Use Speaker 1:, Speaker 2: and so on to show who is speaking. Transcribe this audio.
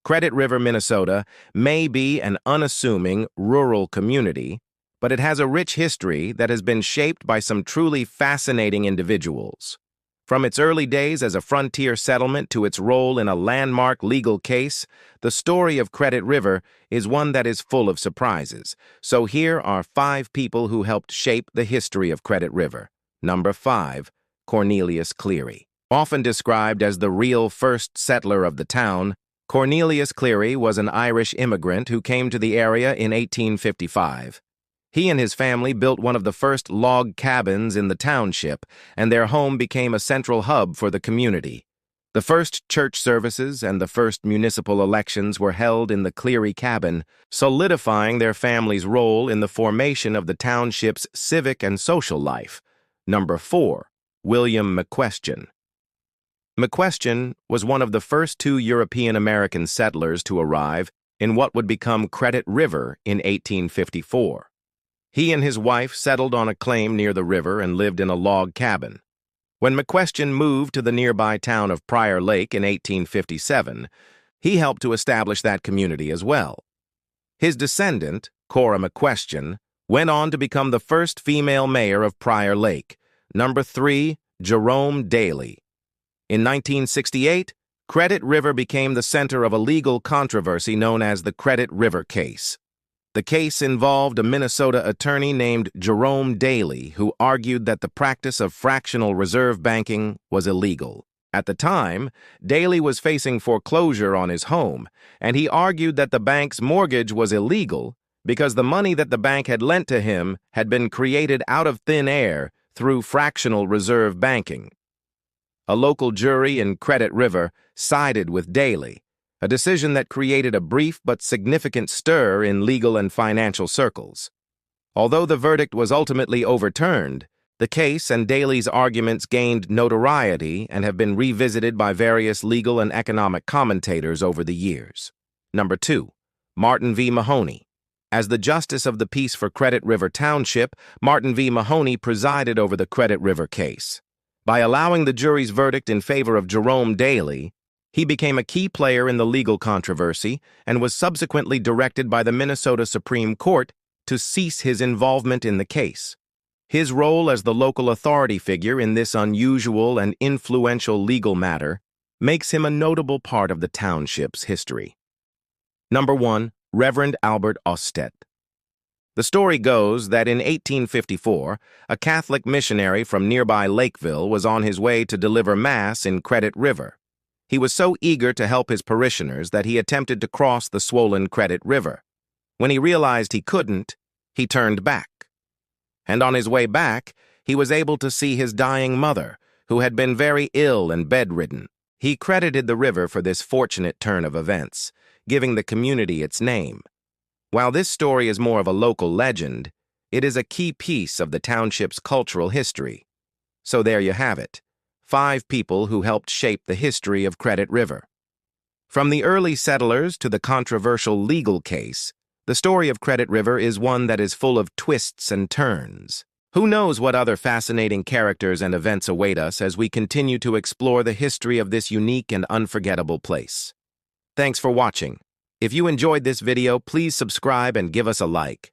Speaker 1: Credit River, Minnesota may be an unassuming rural community, but it has a rich history that has been shaped by some truly fascinating individuals. From its early days as a frontier settlement to its role in a landmark legal case, the story of Credit River is one that is full of surprises. So here are 5 people who helped shape the history of Credit River. Number 5, Cornelius Cleary. Often described as the real first settler of the town, Cornelius Cleary was an Irish immigrant who came to the area in 1855. He and his family built one of the first log cabins in the township, and their home became a central hub for the community. The first church services and the first municipal elections were held in the Cleary cabin, solidifying their family's role in the formation of the township's civic and social life. Number 4, William McQuestion. McQuestion was one of the first 2 European-American settlers to arrive in what would become Credit River in 1854. He and his wife settled on a claim near the river and lived in a log cabin. When McQuestion moved to the nearby town of Prior Lake in 1857, he helped to establish that community as well. His descendant, Cora McQuestion, went on to become the first female mayor of Prior Lake. Number 3, Jerome Daly. In 1968, Credit River became the center of a legal controversy known as the Credit River case. The case involved a Minnesota attorney named Jerome Daly who argued that the practice of fractional reserve banking was illegal. At the time, Daly was facing foreclosure on his home, and he argued that the bank's mortgage was illegal because the money that the bank had lent to him had been created out of thin air through fractional reserve banking. A local jury in Credit River sided with Daly, a decision that created a brief but significant stir in legal and financial circles. Although the verdict was ultimately overturned, the case and Daly's arguments gained notoriety and have been revisited by various legal and economic commentators over the years. Number 2, Martin V. Mahoney. As the Justice of the Peace for Credit River Township, Martin V. Mahoney presided over the Credit River case. By allowing the jury's verdict in favor of Jerome Daly, he became a key player in the legal controversy and was subsequently directed by the Minnesota Supreme Court to cease his involvement in the case. His role as the local authority figure in this unusual and influential legal matter makes him a notable part of the township's history. Number 1, Reverend Albert Ostet. The story goes that in 1854, a Catholic missionary from nearby Lakeville was on his way to deliver Mass in Credit River. He was so eager to help his parishioners that he attempted to cross the swollen Credit River. When he realized he couldn't, he turned back. And on his way back, he was able to see his dying mother, who had been very ill and bedridden. He credited the river for this fortunate turn of events, giving the community its name. While this story is more of a local legend, it is a key piece of the township's cultural history. So there you have it. 5 people who helped shape the history of Credit River. From the early settlers to the controversial legal case, the story of Credit River is one that is full of twists and turns. Who knows what other fascinating characters and events await us as we continue to explore the history of this unique and unforgettable place. Thanks for watching. If you enjoyed this video, please subscribe and give us a like.